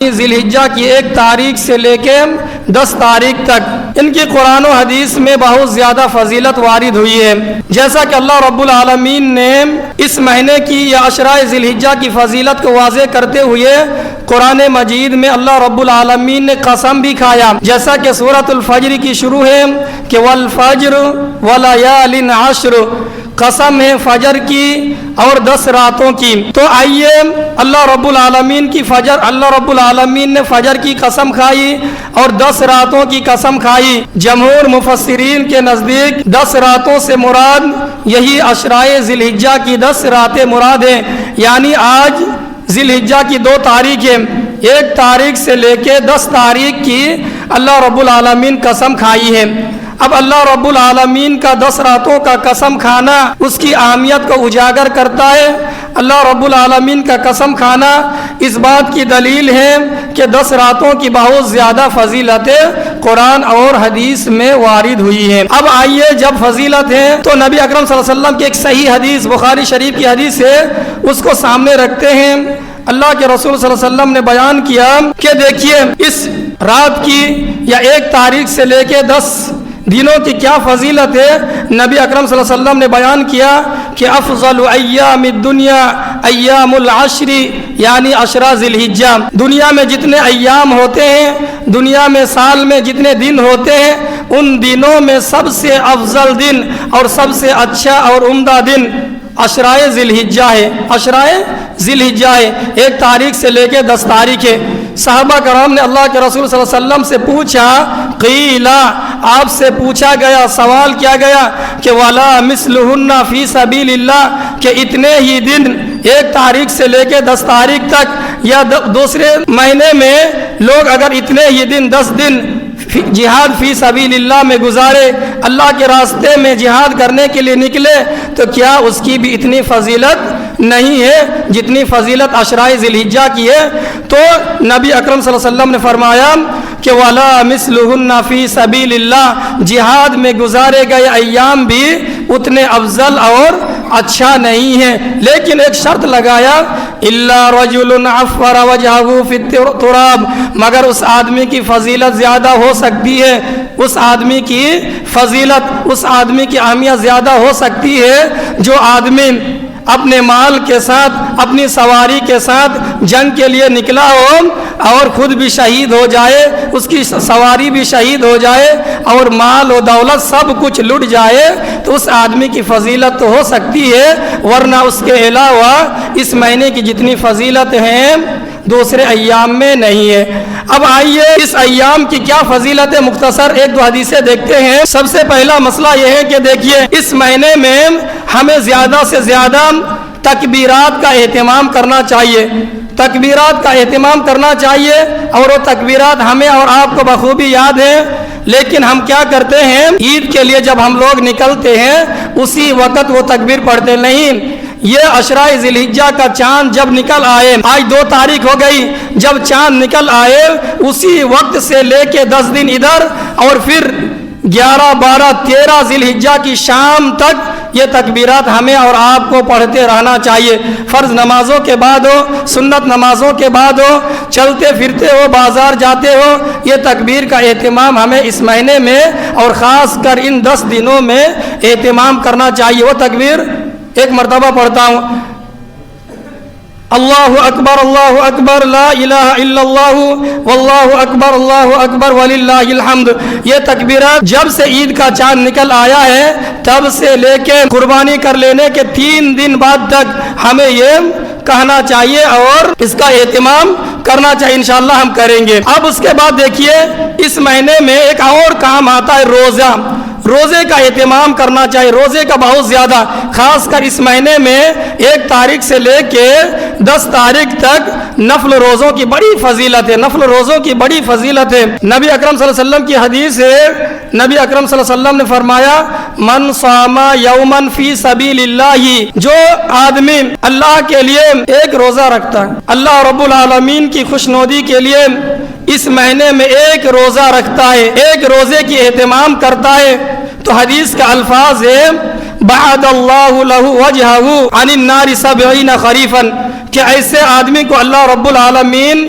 ذی الحجہ کی 1 تاریخ سے لے کے 10 تاریخ تک ان کی قرآن و حدیث میں بہت زیادہ فضیلت وارد ہوئی ہے. جیسا کہ اللہ رب العالمین نے اس مہینے کی یا عشرہ ذی الحجہ کی فضیلت کو واضح کرتے ہوئے قرآن مجید میں اللہ رب العالمین نے قسم بھی کھایا، جیسا کہ سورۃ الفجر کی شروع ہے کہ والفجر ولیال عشر، قسم ہے فجر کی اور 10 راتوں کی. تو آئیے اللہ رب العالمین نے فجر کی قسم کھائی اور 10 راتوں کی قسم کھائی. جمہور مفسرین کے نزدیک 10 راتوں سے مراد یہی عشرہ ذی الحجہ کی 10 راتیں مراد ہیں. یعنی آج ذی الحجہ کی 2 تاریخ ہے، 1 تاریخ سے لے کے 10 تاریخ کی اللہ رب العالمین قسم کھائی ہے. اب اللہ رب العالمین کا 10 راتوں کا قسم کھانا اس کی اہمیت کو اجاگر کرتا ہے. اللہ رب العالمین کا قسم کھانا اس بات کی دلیل ہے کہ 10 راتوں کی بہت زیادہ فضیلتیں قرآن اور حدیث میں وارد ہوئی ہیں. اب آئیے جب فضیلت ہے تو نبی اکرم صلی اللہ علیہ وسلم کی ایک صحیح حدیث بخاری شریف کی حدیث ہے، اس کو سامنے رکھتے ہیں. اللہ کے رسول صلی اللہ علیہ وسلم نے بیان کیا کہ دیکھیے اس رات کی یا 1 تاریخ سے لے کے 10 دنوں کی کیا فضیلت ہے. نبی اکرم صلی اللہ علیہ وسلم نے بیان کیا کہ افضل ایام الدنیا ایام العشر، یعنی عشرہ ذی الحجہ. دنیا میں جتنے ایام ہوتے ہیں، دنیا میں سال میں جتنے دن ہوتے ہیں، ان دنوں میں سب سے افضل دن اور سب سے اچھا اور عمدہ دن عشرہ ذی الحجہ ہے. عشرہ ذی الحجہ ہے، 1 تاریخ سے لے کے 10 تاریخ ہے. صحابہ کرام نے اللہ کے رسول صلی اللہ علیہ وسلم سے پوچھا، قیلا، آپ سے پوچھا گیا، سوال کیا گیا کہ ولا مثلہن فی سبیل اللہ، کہ اتنے ہی دن 1 تاریخ سے لے کے 10 تاریخ تک یا دوسرے مہینے میں لوگ اگر اتنے ہی دن 10 دن جہاد فی سبیل اللہ میں گزارے، اللہ کے راستے میں جہاد کرنے کے لیے نکلے، تو کیا اس کی بھی اتنی فضیلت نہیں ہے جتنی فضیلت عشرہ ذی الحجہ کی ہے؟ تو نبی اکرم صلی اللہ علیہ وسلم نے فرمایا کہ ولا مثلہن فی سبیل اللہ، جہاد میں گزارے گئے ایام بھی اتنے افضل اور اچھا نہیں ہے. لیکن ایک شرط لگایا، الا رجل عفر وجهه فی التراب، مگر اس آدمی کی فضیلت زیادہ ہو سکتی ہے، اس آدمی کی فضیلت، اس آدمی کی اہمیت زیادہ ہو سکتی ہے جو آدمی اپنے مال کے ساتھ، اپنی سواری کے ساتھ جنگ کے لیے نکلا ہو اور خود بھی شہید ہو جائے، اس کی سواری بھی شہید ہو جائے اور مال و دولت سب کچھ لٹ جائے، تو اس آدمی کی فضیلت تو ہو سکتی ہے، ورنہ اس کے علاوہ اس مہینے کی جتنی فضیلت ہیں دوسرے ایام میں نہیں ہے. اب آئیے اس ایام کی کیا فضیلت ہے، مختصر 1-2 حدیثیں دیکھتے ہیں. سب سے پہلا مسئلہ یہ ہے کہ دیکھیے اس مہینے میں ہمیں زیادہ سے زیادہ تکبیرات کا اہتمام کرنا چاہیے، تکبیرات کا اہتمام کرنا چاہیے. اور وہ تکبیرات ہمیں اور آپ کو بخوبی یاد ہے، لیکن ہم کیا کرتے ہیں، عید کے لیے جب ہم لوگ نکلتے ہیں اسی وقت وہ تکبیر پڑھتے نہیں. یہ عشرہ ذی الحجہ کا چاند جب نکل آئے، آج 2 تاریخ ہو گئی، جب چاند نکل آئے اسی وقت سے لے کے 10 دن ادھر اور پھر 11، 12، 13 ذی الحجہ کی شام تک یہ تکبیرات ہمیں اور آپ کو پڑھتے رہنا چاہیے. فرض نمازوں کے بعد ہو، سنت نمازوں کے بعد ہو، چلتے پھرتے ہو، بازار جاتے ہو، یہ تکبیر کا اہتمام ہمیں اس مہینے میں اور خاص کر ان 10 دنوں میں اہتمام کرنا چاہیے. وہ تکبیر ایک مرتبہ پڑھتا ہوں، اللہ اکبر لا الہ الا اللہ واللہ اکبر وللہ الحمد. یہ تکبیرات جب سے عید کا چاند نکل آیا ہے تب سے لے کے قربانی کر لینے کے 3 دن بعد تک ہمیں یہ کہنا چاہیے اور اس کا اہتمام کرنا چاہیے. انشاءاللہ ہم کریں گے. اب اس کے بعد دیکھیے اس مہینے میں ایک اور کام آتا ہے، روزہ. روزے کا اہتمام کرنا چاہیے، روزے کا بہت زیادہ، خاص کر اس مہینے میں 1 تاریخ سے لے کے 10 تاریخ تک نفل روزوں کی بڑی فضیلت ہے، نفل روزوں کی بڑی فضیلت ہے. نبی اکرم صلی اللہ علیہ وسلم کی حدیث ہے، نبی اکرم صلی اللہ علیہ وسلم نے فرمایا من صام یوما فی سبیل اللہ، جو آدمی اللہ کے لیے ایک روزہ رکھتا ہے، اللہ رب العالمین کی خوشنودی کے لیے اس مہینے میں 1 روزہ رکھتا ہے، 1 روزے کی اہتمام کرتا ہے، تو حدیث کا الفاظ ہے بعد اللہ لہ وجہہ عن النار 70 خریفا، کہ ایسے آدمی کو اللہ رب العالمین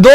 2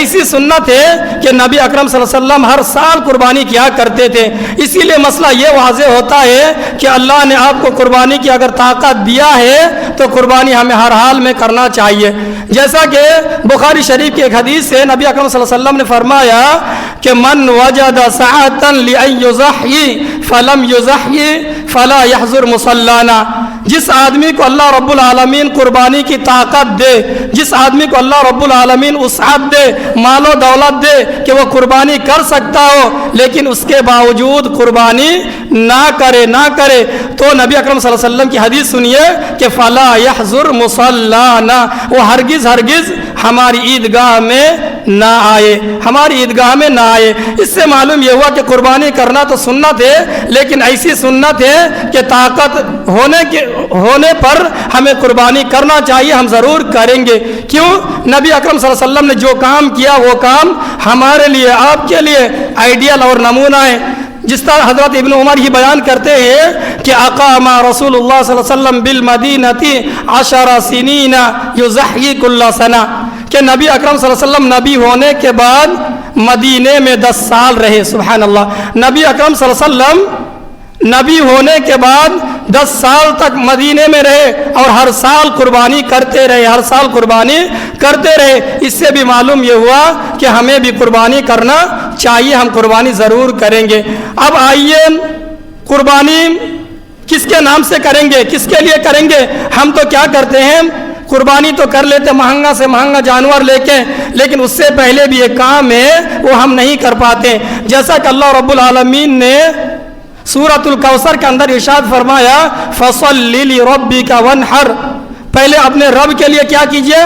ایسی سنت ہے کہ نبی اکرم صلی اللہ علیہ وسلم ہر سال قربانی کیا کرتے تھے۔ اسی لیے مسئلہ یہ واضح ہوتا ہے کہ اللہ نے آپ کو قربانی کی اگر طاقت دیا ہے تو قربانی ہمیں ہر حال میں کرنا چاہیے۔ جیسا کہ بخاری شریف کی ایک حدیث سے نبی اکرم صلی اللہ علیہ وسلم نے فرمایا کہ من وجد سعة لأن يضحي فلم يضحي فلا يحضر مصلانا، جس آدمی کو اللہ رب العالمین قربانی کی طاقت دے، جس آدمی کو اللہ رب العالمین وسعت دے، مال و دولت دے کہ وہ قربانی کر سکتا ہو لیکن اس کے باوجود قربانی نہ کرے تو نبی اکرم صلی اللہ علیہ وسلم کی حدیث سنیے کہ فلا يحضر مصلانا، وہ ہرگز ہماری عیدگاہ میں نہ آئے، ہماری عیدگاہ میں نہ آئے۔ اس سے معلوم یہ ہوا کہ قربانی کرنا تو سنت ہے، لیکن ایسی سنت ہے کہ طاقت ہونے پر ہمیں قربانی کرنا چاہیے، ہم ضرور کریں گے۔ کیوں؟ نبی اکرم صلی اللہ علیہ وسلم نے جو کام کیا وہ کام ہمارے لیے، آپ کے لیے آئیڈیل اور نمونہ ہے۔ جس طرح حضرت ابن عمر ہی بیان کرتے ہیں کہ اقام رسول اللہ صلی اللہ علیہ وسلم بالمدینہ 10 سنین یضحی کل سنہ، کہ نبی اکرم صلی اللہ علیہ وسلم نبی ہونے کے بعد مدینے میں 10 سال رہے۔ سبحان اللہ، نبی اکرم صلی اللہ علیہ وسلم نبی ہونے کے بعد 10 سال تک مدینے میں رہے اور ہر سال قربانی کرتے رہے۔ اس سے بھی معلوم یہ ہوا کہ ہمیں بھی قربانی کرنا چاہیے، ہم قربانی ضرور کریں گے۔ اب آئیے، قربانی کس کے نام سے کریں گے، کس کے لیے کریں گے؟ ہم تو کیا کرتے ہیں، قربانی تو کر لیتے مہنگا سے مہنگا جانور لے کے، لیکن اس سے پہلے بھی ایک کام ہے وہ ہم نہیں کر پاتے۔ جیسا کہ اللہ رب العالمین نے سورۃ الکوثر کے اندر ارشاد فرمایا فَصَلِّ لِرَبِّكَ وَانْحَرْ، پہلے اپنے رب کے لیے کیا کیجئے،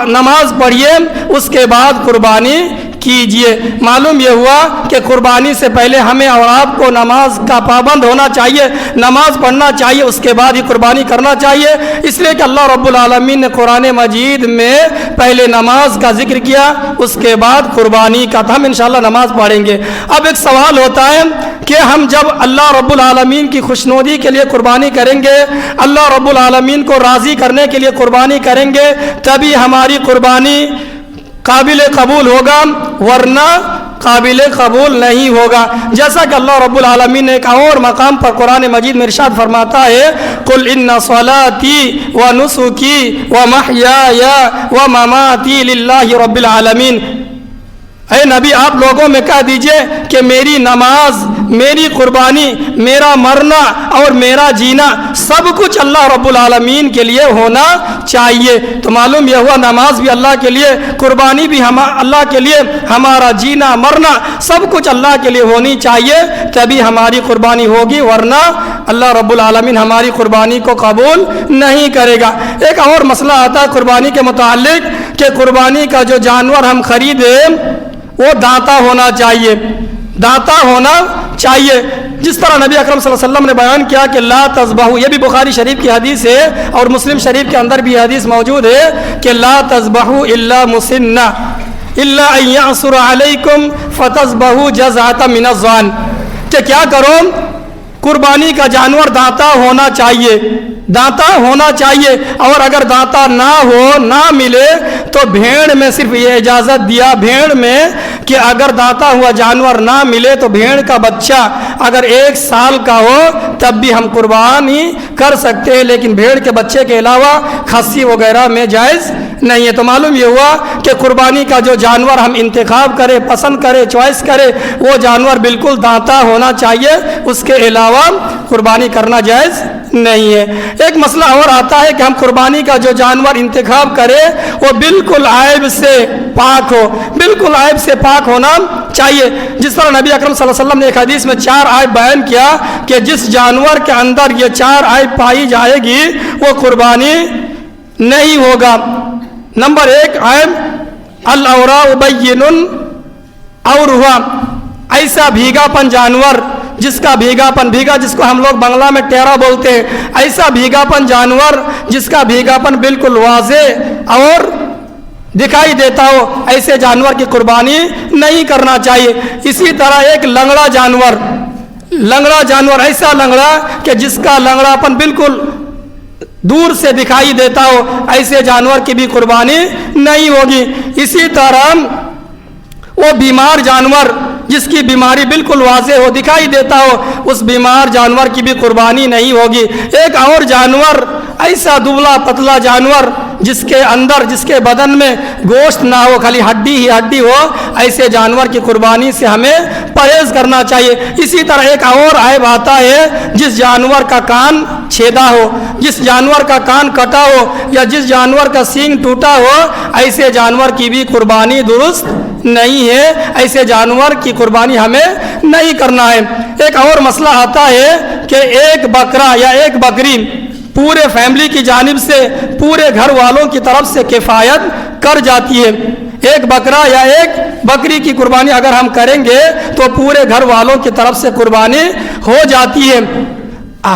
نماز پڑھیے، اس کے بعد قربانی کیجئے۔ معلوم یہ ہوا کہ قربانی سے پہلے ہمیں اور آپ کو نماز کا پابند ہونا چاہیے، نماز پڑھنا چاہیے، اس کے بعد ہی قربانی کرنا چاہیے۔ اس لیے کہ اللہ رب العالمین نے قرآن مجید میں پہلے نماز کا ذکر کیا، اس کے بعد قربانی کا، تو ہم انشاءاللہ نماز پڑھیں گے۔ اب ایک سوال ہوتا ہے کہ ہم جب اللہ رب العالمین کی خوشنودی کے لیے قربانی کریں گے، اللہ رب العالمین کو راضی کرنے کے لیے قربانی کریں گے، تبھی ہماری قربانی قابل قبول ہوگا، ورنہ قابل قبول نہیں ہوگا۔ جیسا کہ اللہ رب العالمین نے ایک اور مقام پر قرآن مجید میں ارشاد فرماتا ہے قُلْ إِنَّ صَلَاتِي وَنُسُكِي وَمَحْيَايَ وَمَمَاتِي لِلَّهِ رَبِّ الْعَالَمِينَ، اے نبی آپ لوگوں میں کہہ دیجئے کہ میری نماز، میری قربانی، میرا مرنا اور میرا جینا سب کچھ اللہ رب العالمین کے لیے ہونا چاہیے۔ تو معلوم یہ ہوا نماز بھی اللہ کے لیے، قربانی بھی اللہ کے لیے، ہمارا جینا مرنا سب کچھ اللہ کے لیے ہونی چاہیے، تبھی ہماری قربانی ہوگی، ورنہ اللہ رب العالمین ہماری قربانی کو قبول نہیں کرے گا۔ ایک اور مسئلہ آتا ہے قربانی کے متعلق کہ قربانی کا جو جانور ہم خریدیں وہ دانتا ہونا چاہیے، دانتا ہونا چاہیے۔ جس طرح نبی اکرم صلی اللہ علیہ وسلم نے بیان کیا کہ لا تذبحوا، یہ بھی بخاری شریف کی حدیث ہے اور مسلم شریف کے اندر بھی حدیث موجود ہے کہ لا تذبحوا الا مسنہ الا ان یعصر علیکم فتذبحوا جزعۃ من الضأن، کہ کیا کرو، قربانی کا جانور دانتا ہونا چاہیے، دانتا ہونا چاہیے، اور اگر دانتا نہ ہو، نہ ملے تو بھیڑ میں صرف یہ اجازت دیا بھیڑ میں کہ اگر دانتا ہوا جانور نہ ملے تو بھیڑ کا بچہ اگر 1 سال کا ہو تب بھی ہم قربانی کر سکتے ہیں، لیکن بھیڑ کے بچے کے علاوہ خصی وغیرہ میں جائز نہیں ہے۔ تو معلوم یہ ہوا کہ قربانی کا جو جانور ہم انتخاب کرے، پسند کرے، چوائس کرے، وہ جانور بالکل دانتا ہونا چاہیے، اس کے علاوہ قربانی کرنا جائز نہیں ہے۔ ایک مسئلہ اور آتا ہے کہ ہم قربانی کا جو جانور انتخاب کرے وہ بالکل عیب سے پاک ہو، بالکل عیب سے پاک ہونا چاہیے۔ جس طرح نبی اکرم صلی اللہ علیہ وسلم نے ایک حدیث میں 4 عیب بیان کیا کہ جس جانور کے اندر یہ 4 عیب پائی جائے گی وہ قربانی نہیں ہوگا۔ نمبر 1 عیب الاوراء بین اور ہوا، ایسا بھیگا پن جانور جس کا بھیگا جس کو ہم لوگ بنگلہ میں ٹیرا بولتے ہیں، ایسا بھیگا پن جانور جس کا بھیگا پن بالکل واضح اور دکھائی دیتا ہو، ایسے جانور کی قربانی نہیں کرنا چاہیے۔ اسی طرح ایک لنگڑا جانور ایسا لنگڑا کہ جس کا لنگڑا پن بالکل دور سے دکھائی دیتا ہو، ایسے جانور کی بھی قربانی نہیں ہوگی۔ اسی طرح وہ بیمار جانور جس کی بیماری بالکل واضح ہو، دکھائی دیتا ہو، اس بیمار جانور کی بھی قربانی نہیں ہوگی۔ ایک اور جانور، ایسا دبلا پتلا جانور جس کے اندر، جس کے بدن میں گوشت نہ ہو، خالی ہڈی ہی ہڈی ہو، ایسے جانور کی قربانی سے ہمیں پرہیز کرنا چاہیے۔ اسی طرح ایک اور عیب آتا ہے، جس جانور کا کان چھیدا ہو، جس جانور کا کان کٹا ہو، یا جس جانور کا سینگ ٹوٹا ہو، ایسے جانور کی بھی قربانی درست نہیں ہے، ایسے جانور کی قربانی ہمیں نہیں کرنا ہے۔ ایک اور مسئلہ آتا ہے کہ ایک بکرا یا ایک بکری پورے فیملی کی جانب سے، پورے گھر والوں کی طرف سے کفایت کر جاتی ہے۔ ایک بکرا یا ایک بکری کی قربانی اگر ہم کریں گے تو پورے گھر والوں کی طرف سے قربانی ہو جاتی ہے۔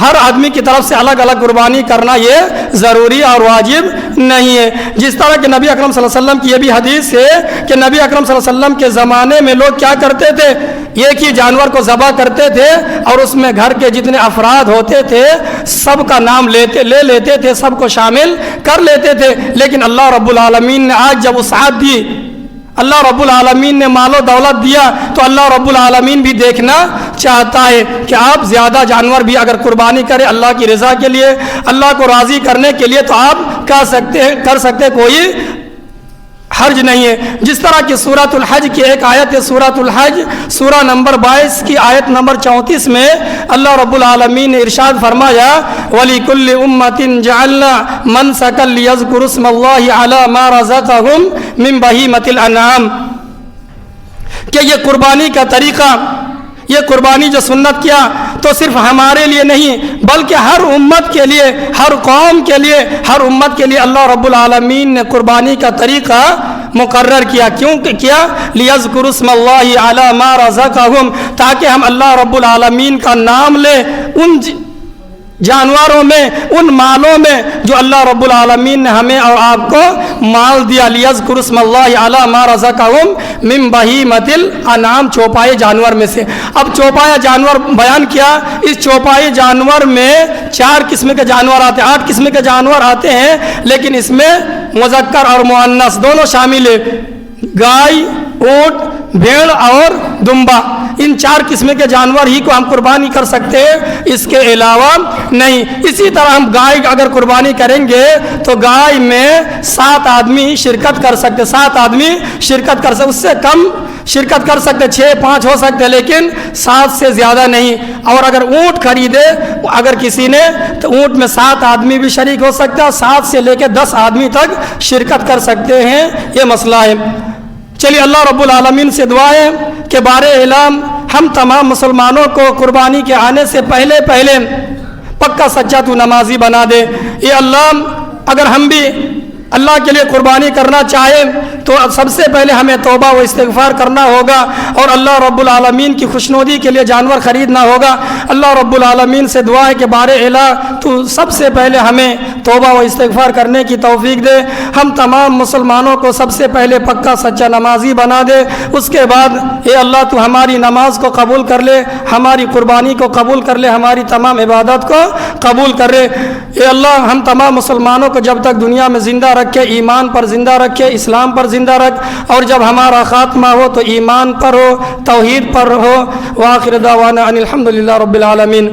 ہر آدمی کی طرف سے الگ الگ قربانی کرنا یہ ضروری اور واجب نہیں ہے۔ جس طرح کہ نبی اکرم صلی اللہ علیہ وسلم کی یہ بھی حدیث ہے کہ نبی اکرم صلی اللہ علیہ وسلم کے زمانے میں لوگ کیا کرتے تھے، ایک ہی جانور کو ذبح کرتے تھے اور اس میں گھر کے جتنے افراد ہوتے تھے سب کا نام لے لیتے تھے، سب کو شامل کر لیتے تھے۔ لیکن اللہ رب العالمین نے آج جب وسعت دی، اللہ رب العالمین نے مال و دولت دیا، تو اللہ رب العالمین بھی دیکھنا چاہتا ہے کہ آپ زیادہ جانور بھی اگر قربانی کریں اللہ کی رضا کے لیے، اللہ کو راضی کرنے کے لیے، تو آپ کر سکتے کوئی حرج نہیں ہے۔ جس طرح کہ سورۃ الحج کی ایک آیت ہے، سورۃ الحج سورہ نمبر 22 کی آیت نمبر 34 میں اللہ رب العالمین نے ارشاد فرمایا، وَلِكُلِّ أُمَّةٍ جَعَلْنَا مَنْسَكًا لِيَذْكُرُوا اسْمَ اللَّهِ عَلَى مَا رَزَقَهُمْ مِنْ بَهِيمَةِ الْأَنْعَامِ، کہ یہ قربانی کا طریقہ، یہ قربانی جو سنت کیا تو صرف ہمارے لیے نہیں بلکہ ہر امت کے لیے، ہر قوم کے لیے، ہر امت کے لیے اللہ رب العالمین نے قربانی کا طریقہ مقرر کیا۔ کیوں کیا؟ لِيَذْكُرُوا اسْمَ اللَّهِ عَلَى مَا رَزَقَهُمْ، تاکہ ہم اللہ رب العالمین کا نام لیں ان جانوروں میں، ان مالوں میں جو اللہ رب العالمین نے ہمیں اور آپ کو مال دیا۔ لِيَذْكُرُوا اسْمَ اللَّهِ عَلَى مَا رَزَقَهُمْ مِنْ بَهِيمَةِ الْأَنْعَامِ، چوپائے جانور میں سے۔ اب چوپایا جانور بیان کیا، اس چوپائے جانور میں 4 قسم کے جانور آتے ہیں، 8 قسم کے جانور آتے ہیں، لیکن اس میں مذکر اور مؤنث دونوں شامل ہیں، گائے، اونٹ، بھیڑ اور دمبا۔ ان 4 قسم کے جانور ہی کو ہم قربانی کر سکتے ہیں، اس کے علاوہ نہیں۔ اسی طرح ہم گائے اگر قربانی کریں گے تو گائے میں 7 آدمی شرکت کر سکتے، 7 آدمی شرکت کر سکتے، اس سے کم شرکت کر سکتے، 6-5 ہو سکتے، لیکن 7 سے زیادہ نہیں۔ اور اگر اونٹ خریدے اگر کسی نے تو اونٹ میں 7 آدمی بھی شریک ہو سکتا ہے، 7 سے لے کے 10 آدمی تک شرکت کر سکتے ہیں، یہ مسئلہ ہے۔ چلیے اللہ رب العالمین سے دعا ہے کہ بار اعلام ہم تمام مسلمانوں کو قربانی کے آنے سے پہلے پکا سچا تو نمازی بنا دے۔ یہ اللہ اگر ہم بھی اللہ کے لیے قربانی کرنا چاہیں تو سب سے پہلے ہمیں توبہ و استغفار کرنا ہوگا اور اللہ رب العالمین کی خوشنودی کے لیے جانور خریدنا ہوگا۔ اللہ رب العالمین سے دعا ہے کہ بار الہ تو سب سے پہلے ہمیں توبہ و استغفار کرنے کی توفیق دے، ہم تمام مسلمانوں کو سب سے پہلے پکا سچا نمازی بنا دے۔ اس کے بعد اے اللہ تو ہماری نماز کو قبول کر لے، ہماری قربانی کو قبول کر لے، ہماری تمام عبادت کو قبول کر لے۔ اے اللہ ہم تمام مسلمانوں کو جب تک دنیا میں زندہ رکھے، ایمان پر زندہ رکھے، اسلام پر زندہ رکھ، اور جب ہمارا خاتمہ ہو تو ایمان پر ہو، توحید پر ہو۔ وآخر دعوانا ان الحمد للہ رب العالمین۔